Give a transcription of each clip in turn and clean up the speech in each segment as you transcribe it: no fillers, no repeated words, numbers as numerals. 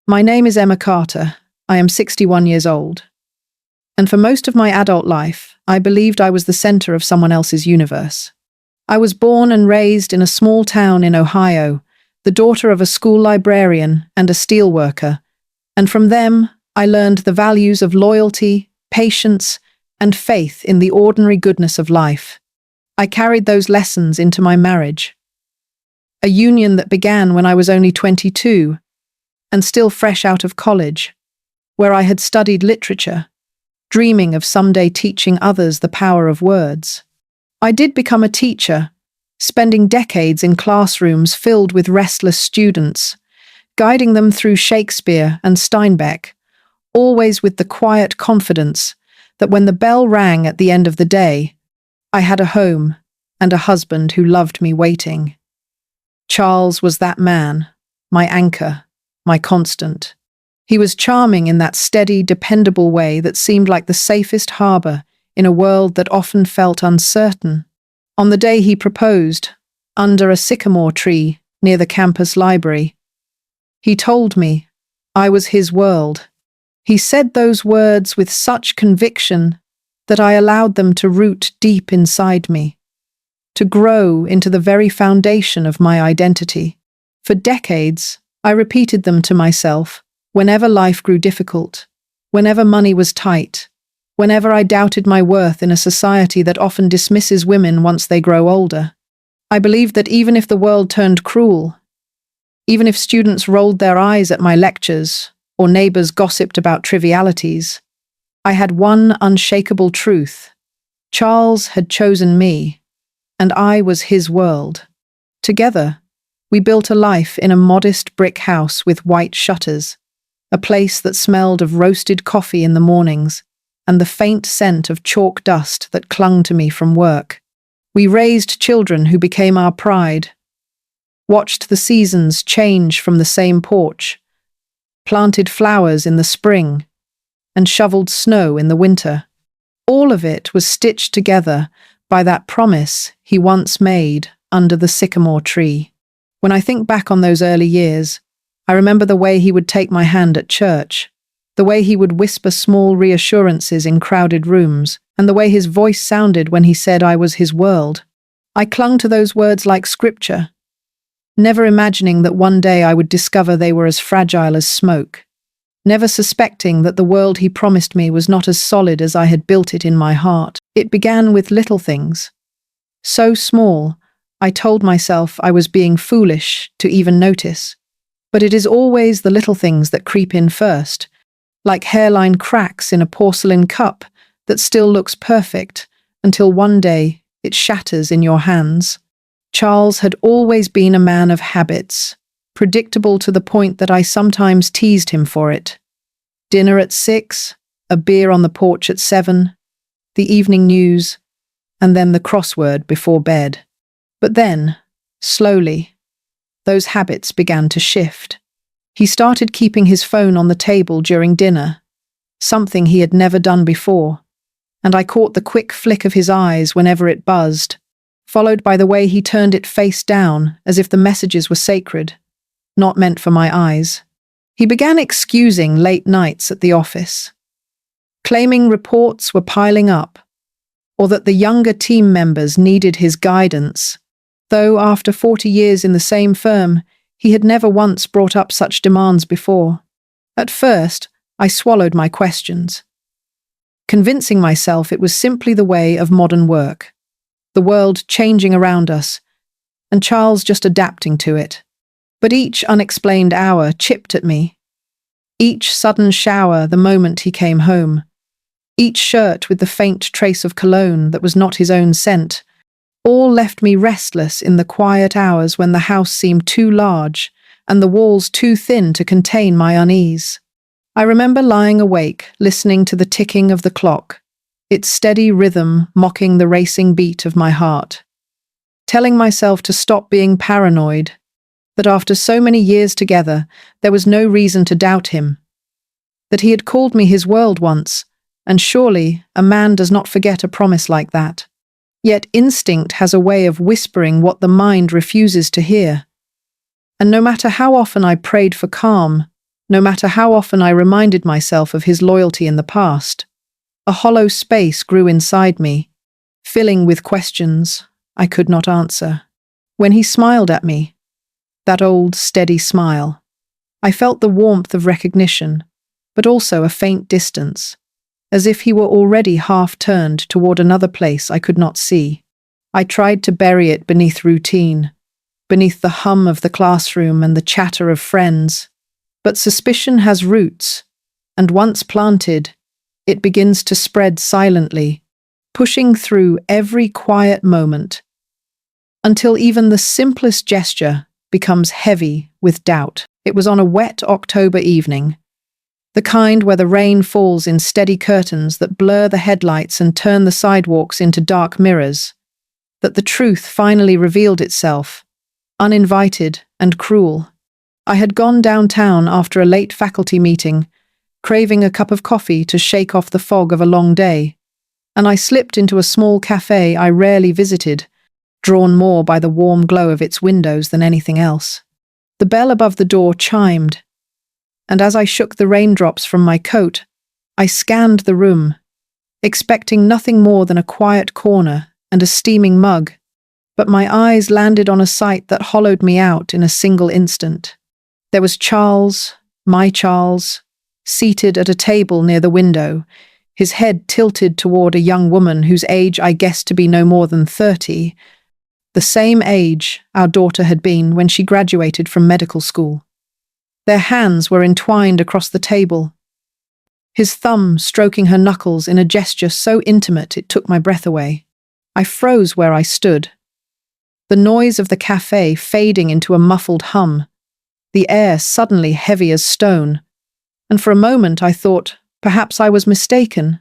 My name is Emma Carter. I am 61 years old. And for most of my adult life, I believed I was the center of someone else's universe. I was born and raised in a small town in Ohio, the daughter of a school librarian and a steelworker, and from them, I learned the values of loyalty, patience, and faith in the ordinary goodness of life. I carried those lessons into my marriage, a union that began when I was only 22 and still fresh out of college, where I had studied literature, dreaming of someday teaching others the power of words. I did become a teacher, spending decades in classrooms filled with restless students, guiding them through Shakespeare and Steinbeck, always with the quiet confidence that when the bell rang at the end of the day, I had a home and a husband who loved me waiting. Charles was that man, my anchor, my constant. He was charming in that steady, dependable way that seemed like the safest harbor in a world that often felt uncertain. On the day he proposed, under a sycamore tree near the campus library, he told me I was his world. He said those words with such conviction that I allowed them to root deep inside me, to grow into the very foundation of my identity. For decades, I repeated them to myself whenever life grew difficult, whenever money was tight, whenever I doubted my worth in a society that often dismisses women once they grow older. I believed that even if the world turned cruel, even if students rolled their eyes at my lectures or neighbors gossiped about trivialities, I had one unshakable truth. Charles had chosen me, and I was his world. Together, we built a life in a modest brick house with white shutters, a place that smelled of roasted coffee in the mornings and the faint scent of chalk dust that clung to me from work. We raised children who became our pride, watched the seasons change from the same porch, planted flowers in the spring, and shoveled snow in the winter. All of it was stitched together by that promise he once made under the sycamore tree. When I think back on those early years, I remember the way he would take my hand at church, the way he would whisper small reassurances in crowded rooms, and the way his voice sounded when he said I was his world. I clung to those words like scripture, never imagining that one day I would discover they were as fragile as smoke, never suspecting that the world he promised me was not as solid as I had built it in my heart. It began with little things, so small, I told myself I was being foolish to even notice. But it is always the little things that creep in first, like hairline cracks in a porcelain cup that still looks perfect until one day it shatters in your hands. Charles had always been a man of habits, predictable to the point that I sometimes teased him for it. Dinner at 6, a beer on the porch at 7, the evening news, and then the crossword before bed. But then, slowly, those habits began to shift. He started keeping his phone on the table during dinner, something he had never done before, and I caught the quick flick of his eyes whenever it buzzed, followed by the way he turned it face down as if the messages were sacred, not meant for my eyes. He began excusing late nights at the office, claiming reports were piling up, or that the younger team members needed his guidance, though after 40 years in the same firm, he had never once brought up such demands before. At first, I swallowed my questions, convincing myself it was simply the way of modern work, the world changing around us, and Charles just adapting to it. But each unexplained hour chipped at me, each sudden shower the moment he came home, each shirt with the faint trace of cologne that was not his own scent, all left me restless in the quiet hours when the house seemed too large and the walls too thin to contain my unease. I remember lying awake, listening to the ticking of the clock, its steady rhythm mocking the racing beat of my heart, telling myself to stop being paranoid, that after so many years together, there was no reason to doubt him, that he had called me his world once, and surely a man does not forget a promise like that. Yet instinct has a way of whispering what the mind refuses to hear. And no matter how often I prayed for calm, no matter how often I reminded myself of his loyalty in the past. A hollow space grew inside me, filling with questions I could not answer. When he smiled at me, that old, steady smile, I felt the warmth of recognition, but also a faint distance, as if he were already half-turned toward another place I could not see. I tried to bury it beneath routine, beneath the hum of the classroom and the chatter of friends. But suspicion has roots, and once planted, it begins to spread silently, pushing through every quiet moment, until even the simplest gesture becomes heavy with doubt. It was on a wet October evening, the kind where the rain falls in steady curtains that blur the headlights and turn the sidewalks into dark mirrors, that the truth finally revealed itself, uninvited and cruel. I had gone downtown after a late faculty meeting, craving a cup of coffee to shake off the fog of a long day, and I slipped into a small cafe I rarely visited, drawn more by the warm glow of its windows than anything else. The bell above the door chimed, and as I shook the raindrops from my coat, I scanned the room, expecting nothing more than a quiet corner and a steaming mug, but my eyes landed on a sight that hollowed me out in a single instant. There was Charles, my Charles, seated at a table near the window, his head tilted toward a young woman whose age I guessed to be no more than 30, the same age our daughter had been when she graduated from medical school. Their hands were entwined across the table, his thumb stroking her knuckles in a gesture so intimate it took my breath away. I froze where I stood, the noise of the cafe fading into a muffled hum, the air suddenly heavy as stone, and for a moment I thought perhaps I was mistaken,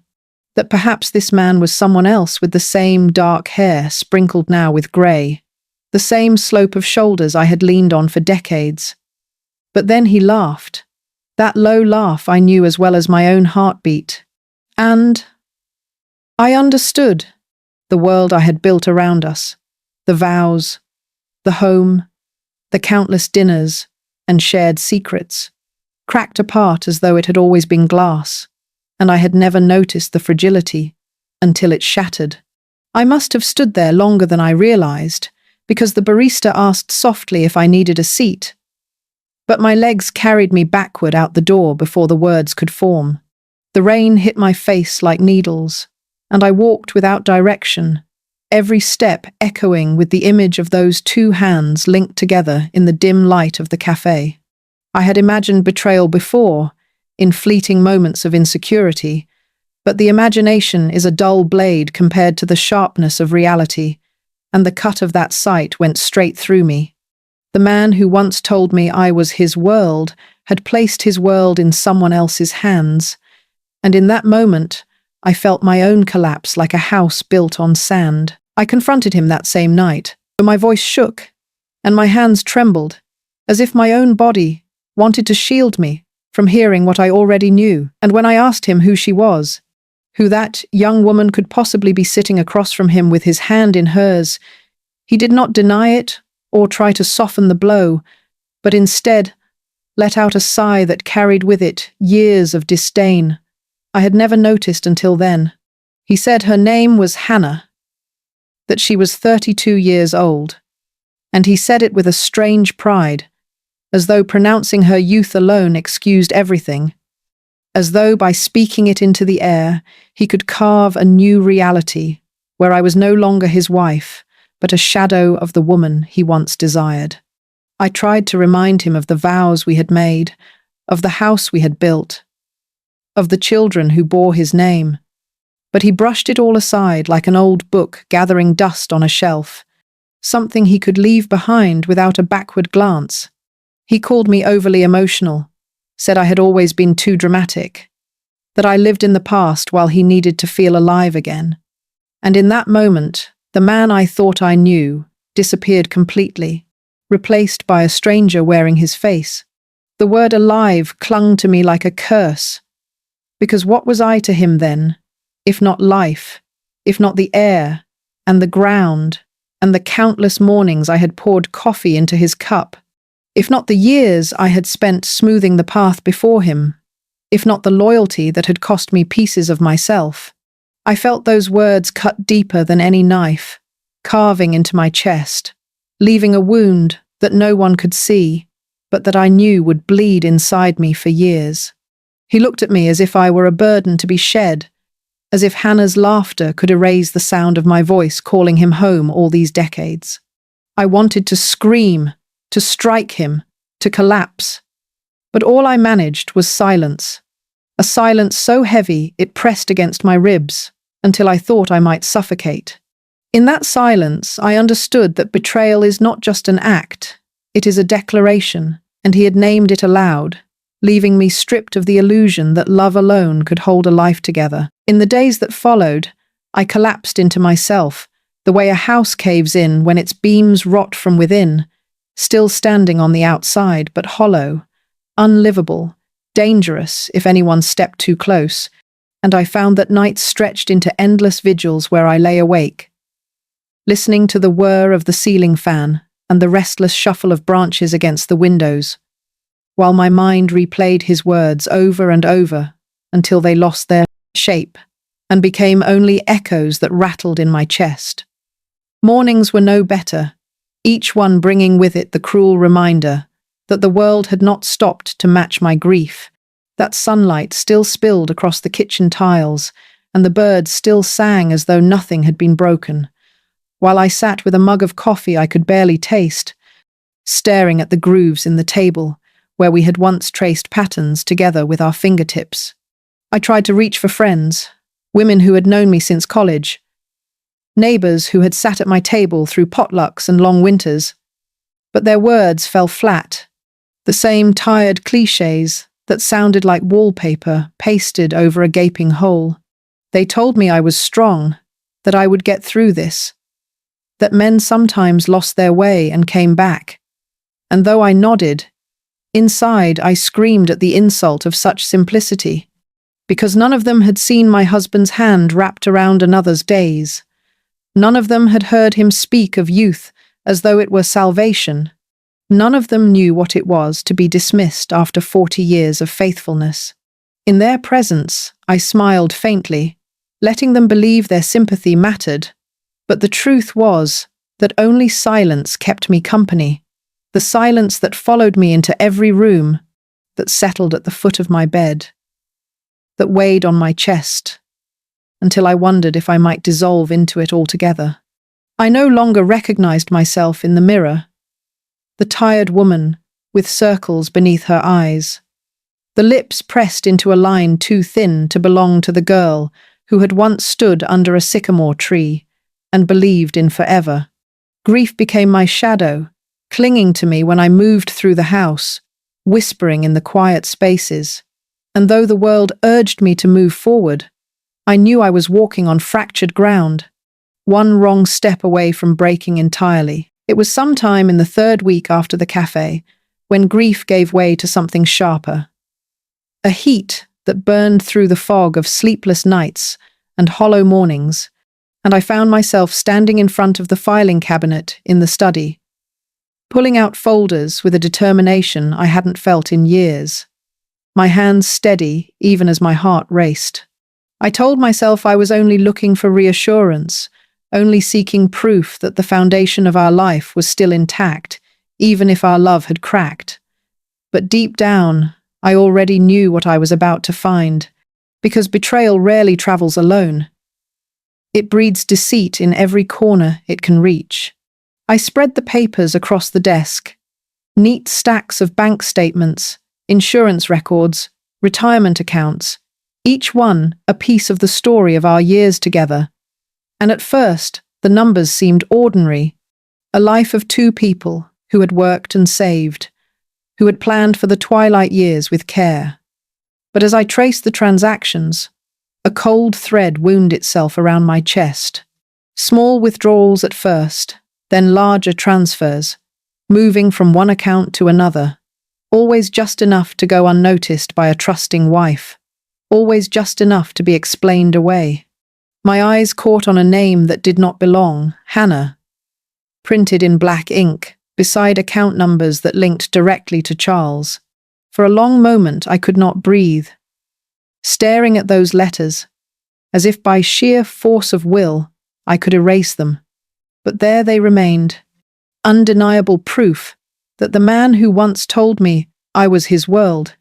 that perhaps this man was someone else with the same dark hair sprinkled now with grey, the same slope of shoulders I had leaned on for decades. But then he laughed, that low laugh I knew as well as my own heartbeat, and I understood the world I had built around us, the vows, the home, the countless dinners and shared secrets, cracked apart as though it had always been glass, and I had never noticed the fragility until it shattered. I must have stood there longer than I realized, because the barista asked softly if I needed a seat, but my legs carried me backward out the door before the words could form. The rain hit my face like needles, and I walked without direction, every step echoing with the image of those two hands linked together in the dim light of the cafe. I had imagined betrayal before, in fleeting moments of insecurity, but the imagination is a dull blade compared to the sharpness of reality, and the cut of that sight went straight through me. The man who once told me I was his world had placed his world in someone else's hands, and in that moment, I felt my own collapse like a house built on sand. I confronted him that same night, but my voice shook, and my hands trembled, as if my own body wanted to shield me from hearing what I already knew. And when I asked him who she was, who that young woman could possibly be sitting across from him with his hand in hers, he did not deny it or try to soften the blow, but instead let out a sigh that carried with it years of disdain I had never noticed until then. He said her name was Hannah, that she was 32 years old, and he said it with a strange pride, as though pronouncing her youth alone excused everything, as though by speaking it into the air, he could carve a new reality where I was no longer his wife, but a shadow of the woman he once desired. I tried to remind him of the vows we had made, of the house we had built, of the children who bore his name, but he brushed it all aside like an old book gathering dust on a shelf, something he could leave behind without a backward glance. He called me overly emotional, said I had always been too dramatic, that I lived in the past while he needed to feel alive again. And in that moment, the man I thought I knew disappeared completely, replaced by a stranger wearing his face. The word alive clung to me like a curse, because what was I to him then, if not life, if not the air and the ground and the countless mornings I had poured coffee into his cup? If not the years I had spent smoothing the path before him, if not the loyalty that had cost me pieces of myself, I felt those words cut deeper than any knife, carving into my chest, leaving a wound that no one could see, but that I knew would bleed inside me for years. He looked at me as if I were a burden to be shed, as if Hannah's laughter could erase the sound of my voice calling him home all these decades. I wanted to scream, to strike him, to collapse. But all I managed was silence, a silence so heavy it pressed against my ribs until I thought I might suffocate. In that silence, I understood that betrayal is not just an act, it is a declaration, and he had named it aloud, leaving me stripped of the illusion that love alone could hold a life together. In the days that followed, I collapsed into myself, the way a house caves in when its beams rot from within, still standing on the outside, but hollow, unlivable, dangerous if anyone stepped too close, and I found that nights stretched into endless vigils where I lay awake, listening to the whir of the ceiling fan and the restless shuffle of branches against the windows, while my mind replayed his words over and over until they lost their shape and became only echoes that rattled in my chest. Mornings were no better, each one bringing with it the cruel reminder that the world had not stopped to match my grief, that sunlight still spilled across the kitchen tiles, and the birds still sang as though nothing had been broken, while I sat with a mug of coffee I could barely taste, staring at the grooves in the table where we had once traced patterns together with our fingertips. I tried to reach for friends, women who had known me since college, neighbors who had sat at my table through potlucks and long winters, but their words fell flat, the same tired clichés that sounded like wallpaper pasted over a gaping hole. They told me I was strong, that I would get through this, that men sometimes lost their way and came back. And though I nodded, inside I screamed at the insult of such simplicity, because none of them had seen my husband's hand wrapped around another's days. None of them had heard him speak of youth as though it were salvation. None of them knew what it was to be dismissed after 40 years of faithfulness. In their presence, I smiled faintly, letting them believe their sympathy mattered. But the truth was that only silence kept me company, the silence that followed me into every room, that settled at the foot of my bed, that weighed on my chest, until I wondered if I might dissolve into it altogether. I no longer recognized myself in the mirror, the tired woman with circles beneath her eyes, the lips pressed into a line too thin to belong to the girl who had once stood under a sycamore tree and believed in forever. Grief became my shadow, clinging to me when I moved through the house, whispering in the quiet spaces. And though the world urged me to move forward, I knew I was walking on fractured ground, one wrong step away from breaking entirely. It was sometime in the third week after the cafe when grief gave way to something sharper. A heat that burned through the fog of sleepless nights and hollow mornings, and I found myself standing in front of the filing cabinet in the study, pulling out folders with a determination I hadn't felt in years, my hands steady even as my heart raced. I told myself I was only looking for reassurance, only seeking proof that the foundation of our life was still intact, even if our love had cracked. But deep down, I already knew what I was about to find, because betrayal rarely travels alone. It breeds deceit in every corner it can reach. I spread the papers across the desk, neat stacks of bank statements, insurance records, retirement accounts, each one a piece of the story of our years together. And at first, the numbers seemed ordinary, a life of two people who had worked and saved, who had planned for the twilight years with care. But as I traced the transactions, a cold thread wound itself around my chest. Small withdrawals at first, then larger transfers, moving from one account to another, always just enough to go unnoticed by a trusting wife, always just enough to be explained away. My eyes caught on a name that did not belong, Hannah, printed in black ink, beside account numbers that linked directly to Charles. For a long moment I could not breathe, staring at those letters, as if by sheer force of will I could erase them. But there they remained, undeniable proof that the man who once told me I was his world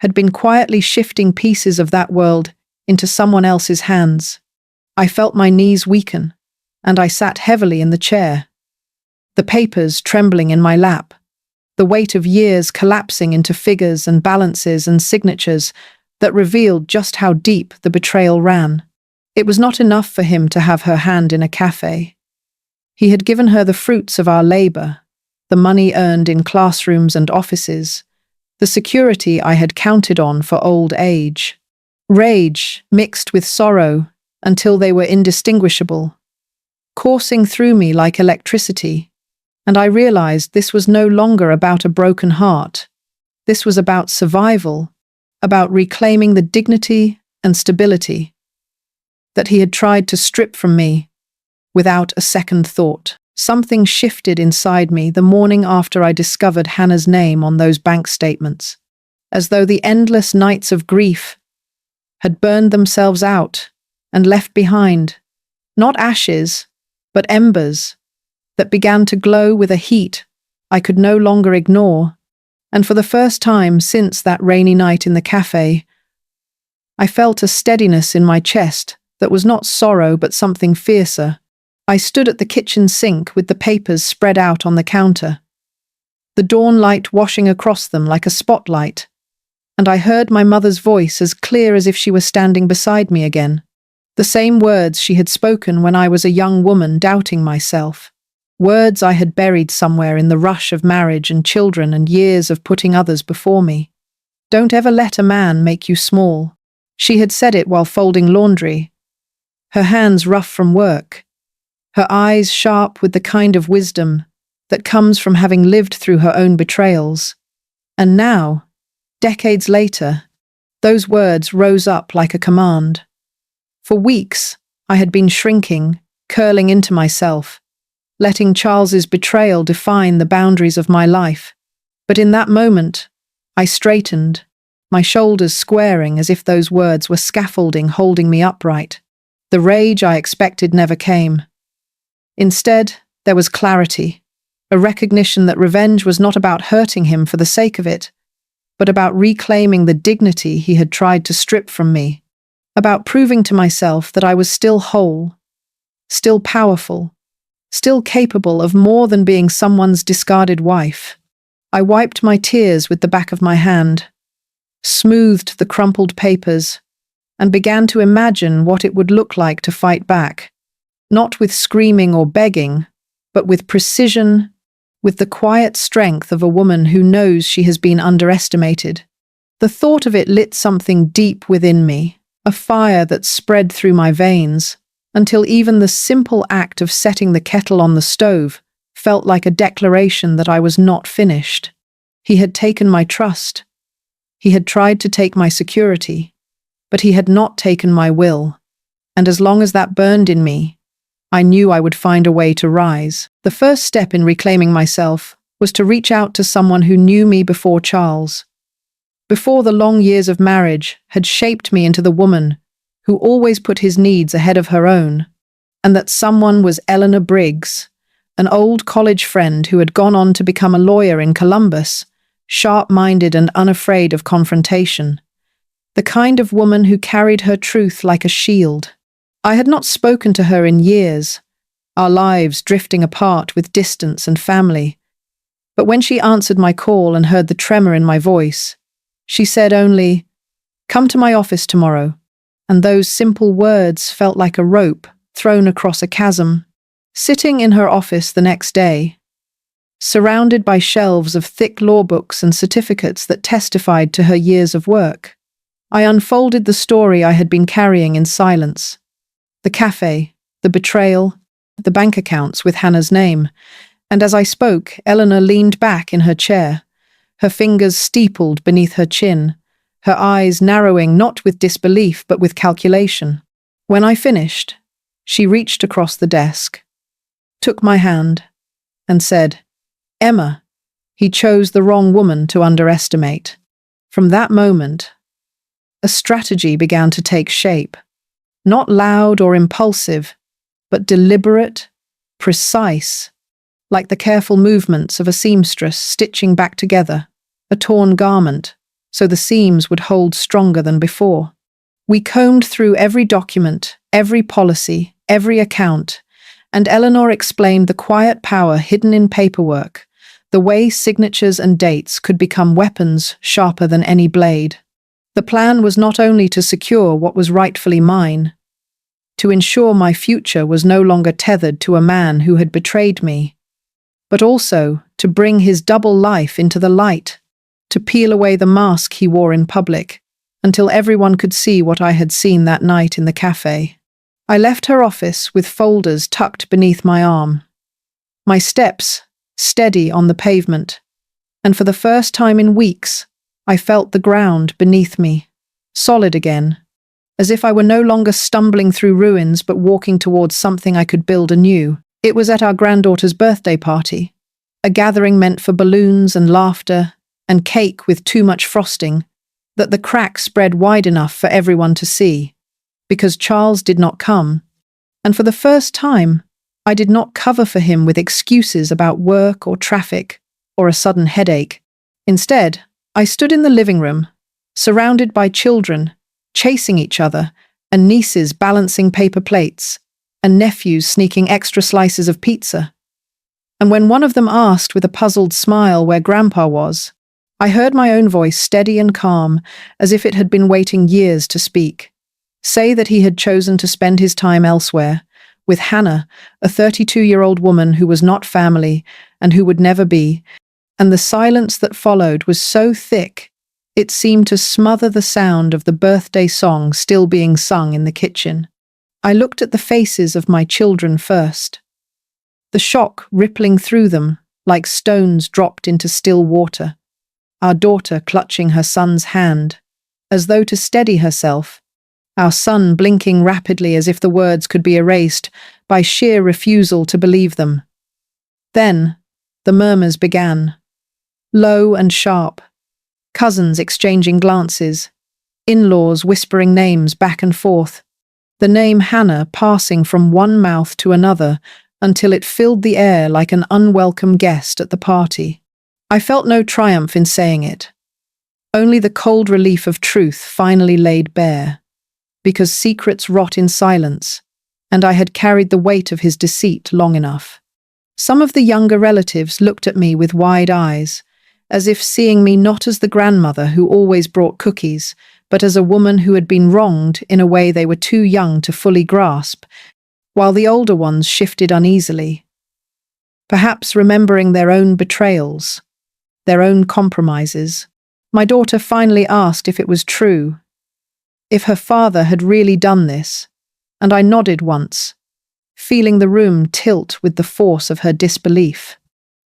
had been quietly shifting pieces of that world into someone else's hands. I felt my knees weaken, and I sat heavily in the chair, the papers trembling in my lap, the weight of years collapsing into figures and balances and signatures that revealed just how deep the betrayal ran. It was not enough for him to have her hand in a cafe. He had given her the fruits of our labor, the money earned in classrooms and offices, the security I had counted on for old age. Rage mixed with sorrow until they were indistinguishable, coursing through me like electricity, and I realized this was no longer about a broken heart. This was about survival, about reclaiming the dignity and stability that he had tried to strip from me without a second thought. Something shifted inside me the morning after I discovered Hannah's name on those bank statements, as though the endless nights of grief had burned themselves out and left behind, not ashes, but embers that began to glow with a heat I could no longer ignore. And for the first time since that rainy night in the cafe, I felt a steadiness in my chest that was not sorrow but something fiercer. I stood at the kitchen sink with the papers spread out on the counter, the dawn light washing across them like a spotlight, and I heard my mother's voice as clear as if she were standing beside me again. The same words she had spoken when I was a young woman doubting myself. Words I had buried somewhere in the rush of marriage and children and years of putting others before me. Don't ever let a man make you small. She had said it while folding laundry, her hands rough from work, her eyes sharp with the kind of wisdom that comes from having lived through her own betrayals. And now, decades later, those words rose up like a command. For weeks, I had been shrinking, curling into myself, letting Charles's betrayal define the boundaries of my life. But in that moment, I straightened, my shoulders squaring as if those words were scaffolding holding me upright. The rage I expected never came. Instead, there was clarity, a recognition that revenge was not about hurting him for the sake of it, but about reclaiming the dignity he had tried to strip from me, about proving to myself that I was still whole, still powerful, still capable of more than being someone's discarded wife. I wiped my tears with the back of my hand, smoothed the crumpled papers, and began to imagine what it would look like to fight back. Not with screaming or begging, but with precision, with the quiet strength of a woman who knows she has been underestimated. The thought of it lit something deep within me, a fire that spread through my veins, until even the simple act of setting the kettle on the stove felt like a declaration that I was not finished. He had taken my trust. He had tried to take my security, but he had not taken my will. And as long as that burned in me, I knew I would find a way to rise. The first step in reclaiming myself was to reach out to someone who knew me before Charles, before the long years of marriage had shaped me into the woman who always put his needs ahead of her own. And that someone was Eleanor Briggs, an old college friend who had gone on to become a lawyer in Columbus, sharp-minded and unafraid of confrontation. The kind of woman who carried her truth like a shield. I had not spoken to her in years, our lives drifting apart with distance and family. But when she answered my call and heard the tremor in my voice, she said only, "Come to my office tomorrow." And those simple words felt like a rope thrown across a chasm. Sitting in her office the next day, surrounded by shelves of thick law books and certificates that testified to her years of work, I unfolded the story I had been carrying in silence. The cafe, the betrayal, the bank accounts with Hannah's name. And as I spoke, Eleanor leaned back in her chair, her fingers steepled beneath her chin, her eyes narrowing not with disbelief but with calculation. When I finished, she reached across the desk, took my hand, and said, Emma. He chose the wrong woman to underestimate. From that moment, a strategy began to take shape. Not loud or impulsive, but deliberate, precise, like the careful movements of a seamstress stitching back together a torn garment, so the seams would hold stronger than before. We combed through every document, every policy, every account, and Eleanor explained the quiet power hidden in paperwork, the way signatures and dates could become weapons sharper than any blade. The plan was not only to secure what was rightfully mine, to ensure my future was no longer tethered to a man who had betrayed me, but also to bring his double life into the light, to peel away the mask he wore in public, until everyone could see what I had seen that night in the cafe. I left her office with folders tucked beneath my arm, my steps steady on the pavement, and for the first time in weeks, I felt the ground beneath me, solid again, as if I were no longer stumbling through ruins but walking towards something I could build anew. It was at our granddaughter's birthday party, a gathering meant for balloons and laughter and cake with too much frosting, that the crack spread wide enough for everyone to see, because Charles did not come, and for the first time, I did not cover for him with excuses about work or traffic or a sudden headache. Instead, I stood in the living room, surrounded by children, chasing each other, and nieces balancing paper plates, and nephews sneaking extra slices of pizza. And when one of them asked with a puzzled smile where Grandpa was, I heard my own voice steady and calm, as if it had been waiting years to speak, say that he had chosen to spend his time elsewhere, with Hannah, a 32-year-old woman who was not family and who would never be, and the silence that followed was so thick, it seemed to smother the sound of the birthday song still being sung in the kitchen. I looked at the faces of my children first, the shock rippling through them like stones dropped into still water, our daughter clutching her son's hand, as though to steady herself, our son blinking rapidly as if the words could be erased by sheer refusal to believe them. Then, the murmurs began, low and sharp, cousins exchanging glances, in-laws whispering names back and forth, the name Hannah passing from one mouth to another until it filled the air like an unwelcome guest at the party. I felt no triumph in saying it, only the cold relief of truth finally laid bare, because secrets rot in silence, and I had carried the weight of his deceit long enough. Some of the younger relatives looked at me with wide eyes, as if seeing me not as the grandmother who always brought cookies, but as a woman who had been wronged in a way they were too young to fully grasp, while the older ones shifted uneasily, perhaps remembering their own betrayals, their own compromises. My daughter finally asked if it was true, if her father had really done this, and I nodded once, feeling the room tilt with the force of her disbelief.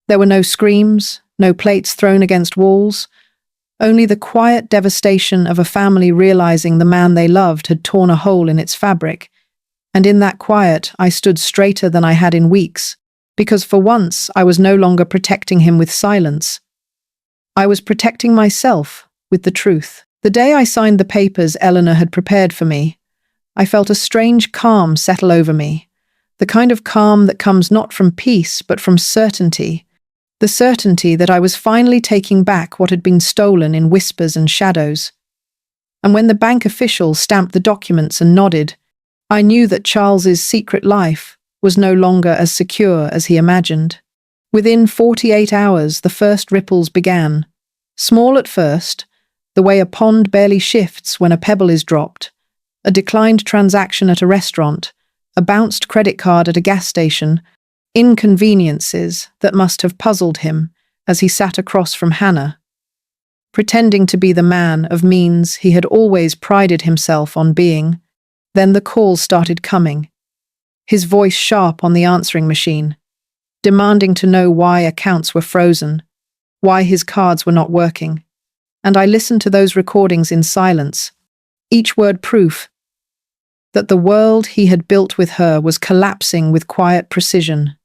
There were no screams, no plates thrown against walls, only the quiet devastation of a family realizing the man they loved had torn a hole in its fabric, and in that quiet I stood straighter than I had in weeks, because for once I was no longer protecting him with silence. I was protecting myself with the truth. The day I signed the papers Eleanor had prepared for me, I felt a strange calm settle over me, the kind of calm that comes not from peace but from certainty, the certainty that I was finally taking back what had been stolen in whispers and shadows. And when the bank official stamped the documents and nodded, I knew that Charles's secret life was no longer as secure as he imagined. Within 48 hours, the first ripples began. Small at first, the way a pond barely shifts when a pebble is dropped, a declined transaction at a restaurant, a bounced credit card at a gas station, inconveniences that must have puzzled him as he sat across from Hannah, pretending to be the man of means he had always prided himself on being. Then the calls started coming, his voice sharp on the answering machine, demanding to know why accounts were frozen, why his cards were not working. And I listened to those recordings in silence, each word proof that the world he had built with her was collapsing with quiet precision.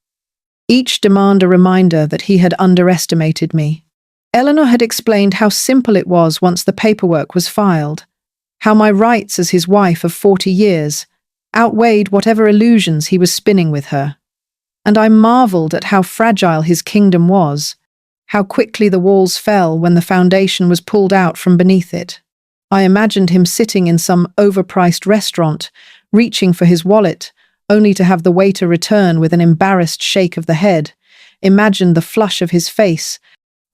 each demand a reminder that he had underestimated me. Eleanor had explained how simple it was once the paperwork was filed, how my rights as his wife of 40 years outweighed whatever illusions he was spinning with her. And I marveled at how fragile his kingdom was, how quickly the walls fell when the foundation was pulled out from beneath it. I imagined him sitting in some overpriced restaurant, reaching for his wallet, only to have the waiter return with an embarrassed shake of the head. Imagined the flush of his face,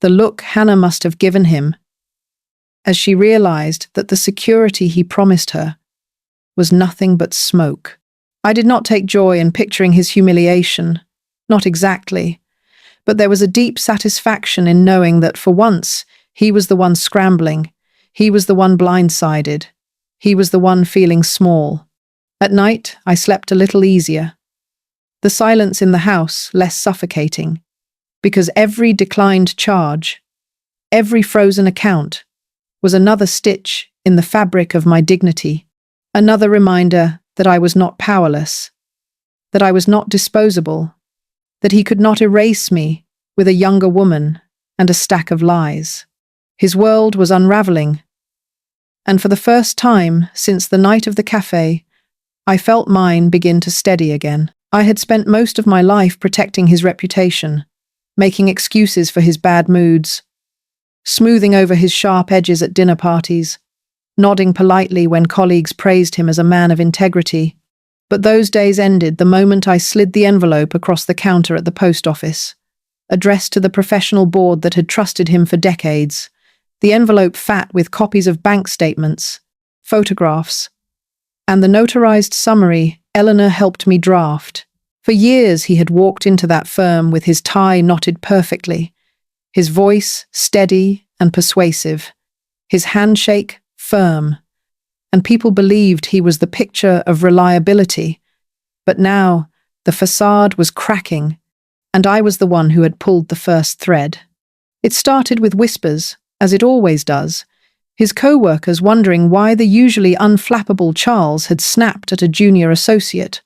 the look Hannah must have given him, as she realized that the security he promised her was nothing but smoke. I did not take joy in picturing his humiliation, not exactly, but there was a deep satisfaction in knowing that for once he was the one scrambling, he was the one blindsided, he was the one feeling small. At night, I slept a little easier. The silence in the house less suffocating, because every declined charge, every frozen account, was another stitch in the fabric of my dignity, another reminder that I was not powerless, that I was not disposable, that he could not erase me with a younger woman and a stack of lies. His world was unraveling, and for the first time since the night of the cafe, I felt mine begin to steady again. I had spent most of my life protecting his reputation, making excuses for his bad moods, smoothing over his sharp edges at dinner parties, nodding politely when colleagues praised him as a man of integrity. But those days ended the moment I slid the envelope across the counter at the post office, addressed to the professional board that had trusted him for decades, the envelope fat with copies of bank statements, photographs, and the notarized summary Eleanor helped me draft. For years he had walked into that firm with his tie knotted perfectly, his voice steady and persuasive, his handshake firm, and people believed he was the picture of reliability. But now the facade was cracking, and I was the one who had pulled the first thread. It started with whispers, as it always does, his co-workers wondering why the usually unflappable Charles had snapped at a junior associate,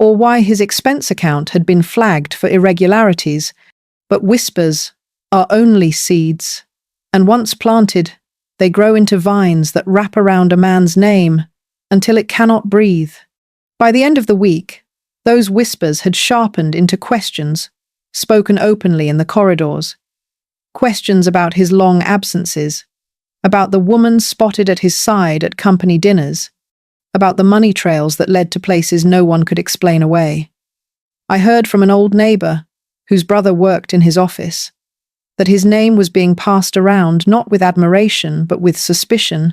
or why his expense account had been flagged for irregularities. But whispers are only seeds, and once planted, they grow into vines that wrap around a man's name until it cannot breathe. By the end of the week, those whispers had sharpened into questions, spoken openly in the corridors. Questions about his long absences, about the woman spotted at his side at company dinners, about the money trails that led to places no one could explain away. I heard from an old neighbor, whose brother worked in his office, that his name was being passed around not with admiration but with suspicion,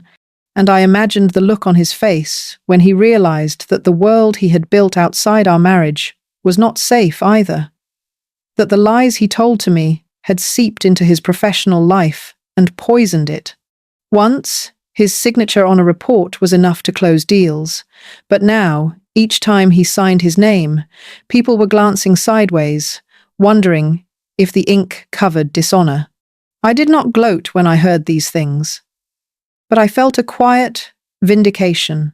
and I imagined the look on his face when he realized that the world he had built outside our marriage was not safe either, that the lies he told to me had seeped into his professional life and poisoned it. Once, his signature on a report was enough to close deals, but now, each time he signed his name, people were glancing sideways, wondering if the ink covered dishonor. I did not gloat when I heard these things, but I felt a quiet vindication,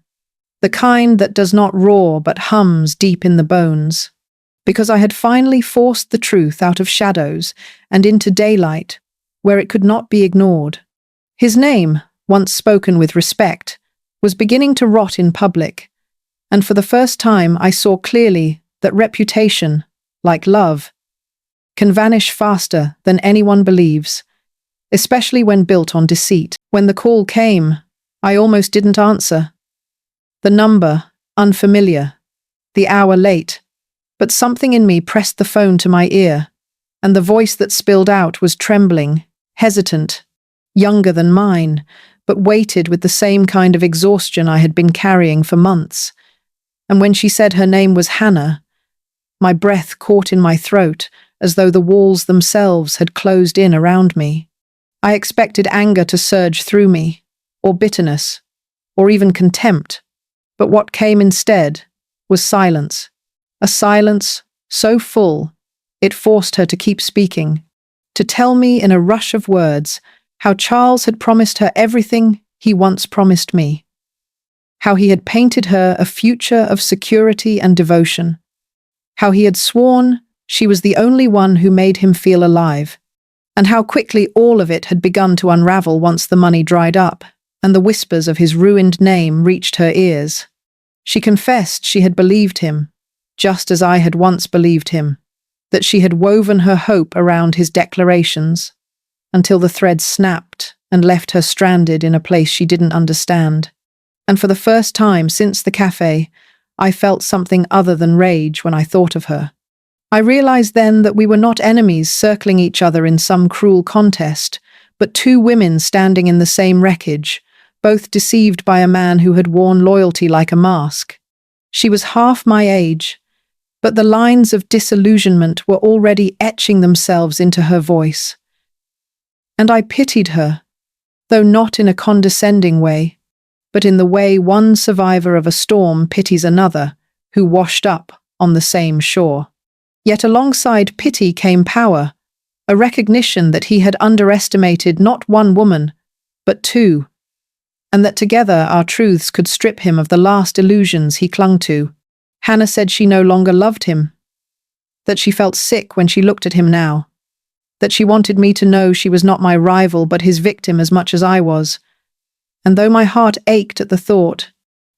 the kind that does not roar but hums deep in the bones, because I had finally forced the truth out of shadows and into daylight, where it could not be ignored. His name, once spoken with respect, was beginning to rot in public, and for the first time I saw clearly that reputation, like love, can vanish faster than anyone believes, especially when built on deceit. When the call came, I almost didn't answer. The number, unfamiliar, the hour late, but something in me pressed the phone to my ear, and the voice that spilled out was trembling, hesitant, younger than mine, but weighted with the same kind of exhaustion I had been carrying for months. And when she said her name was Hannah, my breath caught in my throat as though the walls themselves had closed in around me. I expected anger to surge through me, or bitterness, or even contempt, but what came instead was silence, a silence so full it forced her to keep speaking, to tell me in a rush of words how Charles had promised her everything he once promised me, how he had painted her a future of security and devotion, how he had sworn She was the only one who made him feel alive. And how quickly all of it had begun to unravel once the money dried up, and the whispers of his ruined name reached her ears. She confessed she had believed him, just as I had once believed him, that she had woven her hope around his declarations, until the thread snapped and left her stranded in a place she didn't understand. And for the first time since the cafe, I felt something other than rage when I thought of her. I realized then that we were not enemies circling each other in some cruel contest, but two women standing in the same wreckage, both deceived by a man who had worn loyalty like a mask. She was half my age, but the lines of disillusionment were already etching themselves into her voice. And I pitied her, though not in a condescending way, but in the way one survivor of a storm pities another who washed up on the same shore. Yet alongside pity came power, a recognition that he had underestimated not one woman, but two, and that together our truths could strip him of the last illusions he clung to. Hannah said she no longer loved him, that she felt sick when she looked at him now, that she wanted me to know she was not my rival but his victim as much as I was. And though my heart ached at the thought,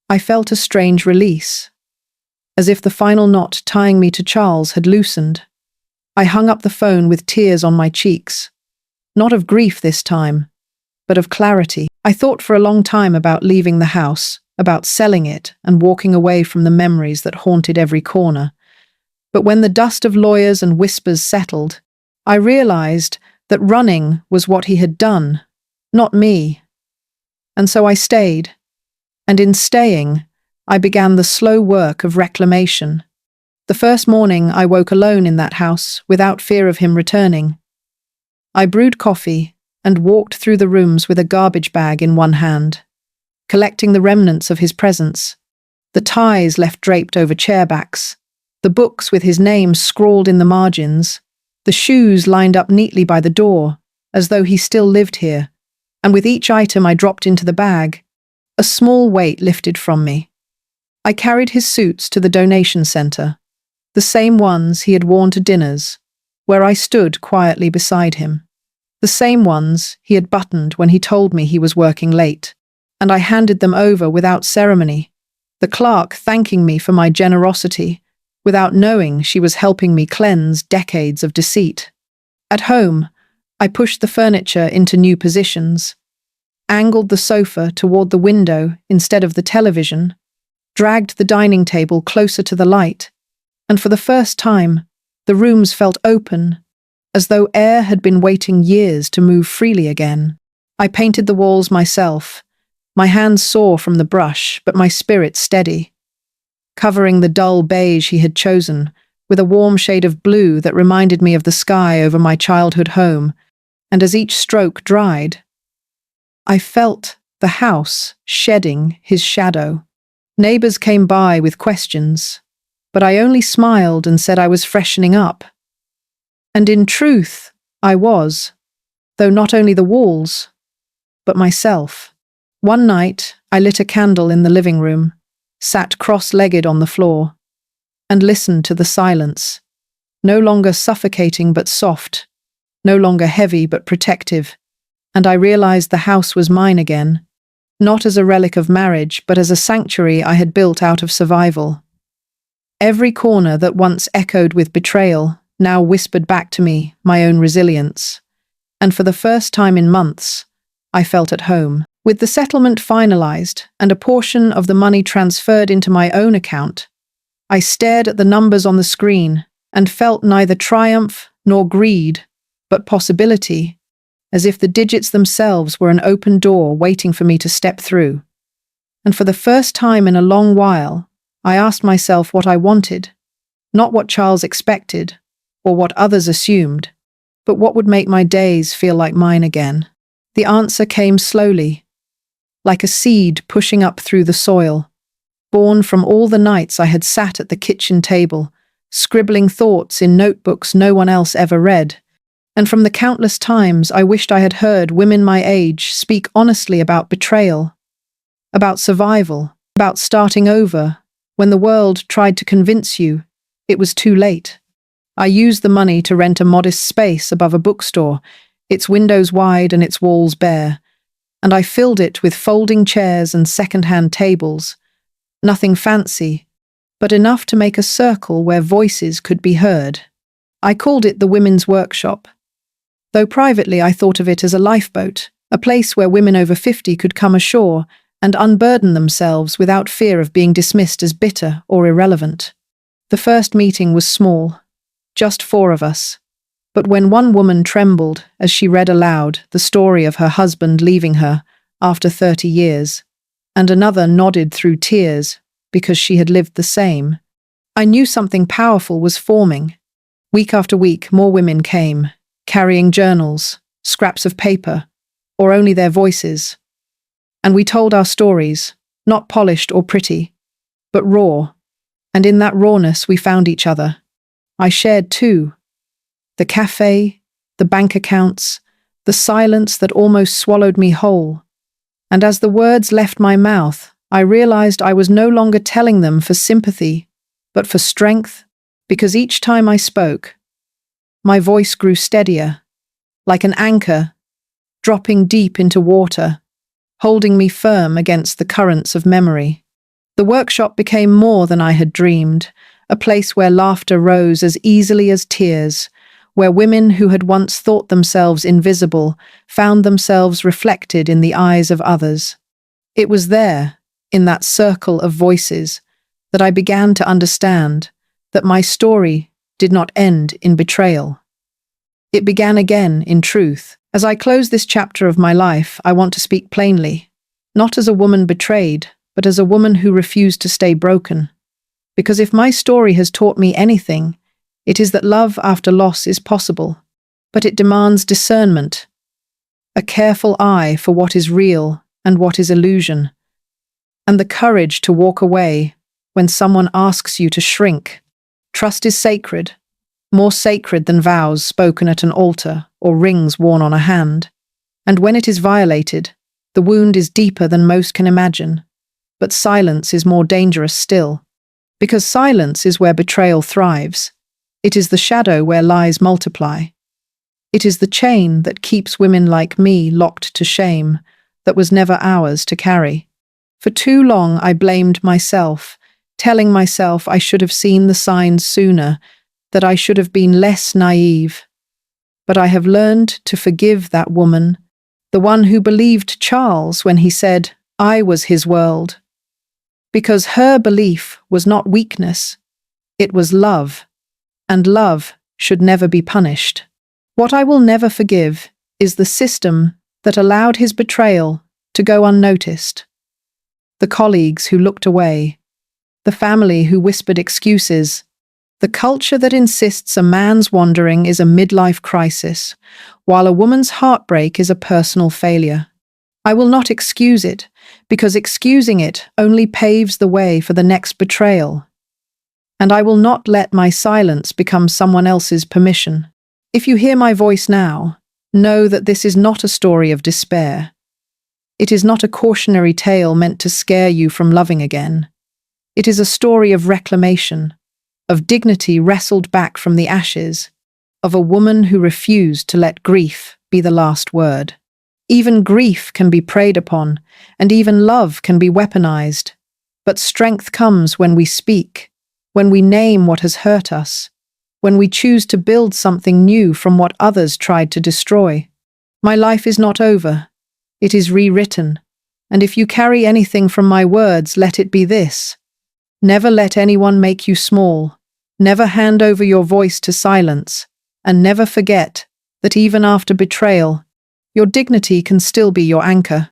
I felt a strange release, as if the final knot tying me to Charles had loosened. I hung up the phone with tears on my cheeks, not of grief this time, but of clarity. I thought for a long time about leaving the house, about selling it and walking away from the memories that haunted every corner. But when the dust of lawyers and whispers settled, I realized that running was what he had done, not me. And so I stayed, and in staying, I began the slow work of reclamation. The first morning I woke alone in that house, without fear of him returning. I brewed coffee and walked through the rooms with a garbage bag in one hand, collecting the remnants of his presence, the ties left draped over chairbacks, the books with his name scrawled in the margins, the shoes lined up neatly by the door, as though he still lived here. And with each item I dropped into the bag, a small weight lifted from me. I carried his suits to the donation center, the same ones he had worn to dinners, where I stood quietly beside him, the same ones he had buttoned when he told me he was working late, and I handed them over without ceremony, the clerk thanking me for my generosity, without knowing she was helping me cleanse decades of deceit. At home, I pushed the furniture into new positions, angled the sofa toward the window instead of the television, dragged the dining table closer to the light, and for the first time, the rooms felt open, as though air had been waiting years to move freely again. I painted the walls myself, my hands sore from the brush, but my spirit steady, covering the dull beige he had chosen with a warm shade of blue that reminded me of the sky over my childhood home, and as each stroke dried, I felt the house shedding his shadow. Neighbors came by with questions, but I only smiled and said I was freshening up. And in truth, I was, though not only the walls, but myself. One night, I lit a candle in the living room, sat cross-legged on the floor, and listened to the silence, no longer suffocating but soft, no longer heavy but protective, and I realized the house was mine again, not as a relic of marriage, but as a sanctuary I had built out of survival. Every corner that once echoed with betrayal now whispered back to me my own resilience, and for the first time in months, I felt at home. With the settlement finalized and a portion of the money transferred into my own account, I stared at the numbers on the screen and felt neither triumph nor greed, but possibility, as if the digits themselves were an open door waiting for me to step through. And for the first time in a long while, I asked myself what I wanted, not what Charles expected or what others assumed, but what would make my days feel like mine again. The answer came slowly, like a seed pushing up through the soil, born from all the nights I had sat at the kitchen table, scribbling thoughts in notebooks no one else ever read, and from the countless times I wished I had heard women my age speak honestly about betrayal, about survival, about starting over, when the world tried to convince you it was too late. I used the money to rent a modest space above a bookstore, its windows wide and its walls bare, and I filled it with folding chairs and second-hand tables. Nothing fancy, but enough to make a circle where voices could be heard. I called it the Women's Workshop, though privately I thought of it as a lifeboat, a place where women over 50 could come ashore and unburden themselves without fear of being dismissed as bitter or irrelevant. The first meeting was small, just 4 of us. But when one woman trembled as she read aloud the story of her husband leaving her after 30 years, and another nodded through tears because she had lived the same, I knew something powerful was forming. Week after week, more women came, carrying journals, scraps of paper, or only their voices. And we told our stories, not polished or pretty, but raw. And in that rawness we found each other. I shared too. The cafe, the bank accounts, the silence that almost swallowed me whole. And as the words left my mouth, I realized I was no longer telling them for sympathy, but for strength, because each time I spoke, my voice grew steadier, like an anchor, dropping deep into water, holding me firm against the currents of memory. The workshop became more than I had dreamed, a place where laughter rose as easily as tears, where women who had once thought themselves invisible found themselves reflected in the eyes of others. It was there, in that circle of voices, that I began to understand that my story did not end in betrayal. It began again in truth. As I close this chapter of my life, I want to speak plainly, not as a woman betrayed, but as a woman who refused to stay broken. Because if my story has taught me anything, it is that love after loss is possible, but it demands discernment, a careful eye for what is real and what is illusion, and the courage to walk away when someone asks you to shrink. Trust is sacred, more sacred than vows spoken at an altar or rings worn on a hand. And when it is violated, the wound is deeper than most can imagine. But silence is more dangerous still, because silence is where betrayal thrives. It is the shadow where lies multiply. It is the chain that keeps women like me locked to shame that was never ours to carry. For too long I blamed myself, telling myself I should have seen the signs sooner, that I should have been less naive. But I have learned to forgive that woman, the one who believed Charles when he said I was his world. Because her belief was not weakness, it was love. And love should never be punished. What I will never forgive is the system that allowed his betrayal to go unnoticed. The colleagues who looked away, the family who whispered excuses, the culture that insists a man's wandering is a midlife crisis, while a woman's heartbreak is a personal failure. I will not excuse it, because excusing it only paves the way for the next betrayal. And I will not let my silence become someone else's permission. If you hear my voice now, know that this is not a story of despair. It is not a cautionary tale meant to scare you from loving again. It is a story of reclamation, of dignity wrestled back from the ashes, of a woman who refused to let grief be the last word. Even grief can be preyed upon, and even love can be weaponized. But strength comes when we speak, when we name what has hurt us, when we choose to build something new from what others tried to destroy. My life is not over. It is rewritten. And if you carry anything from my words, let it be this. Never let anyone make you small. Never hand over your voice to silence. And never forget that even after betrayal, your dignity can still be your anchor.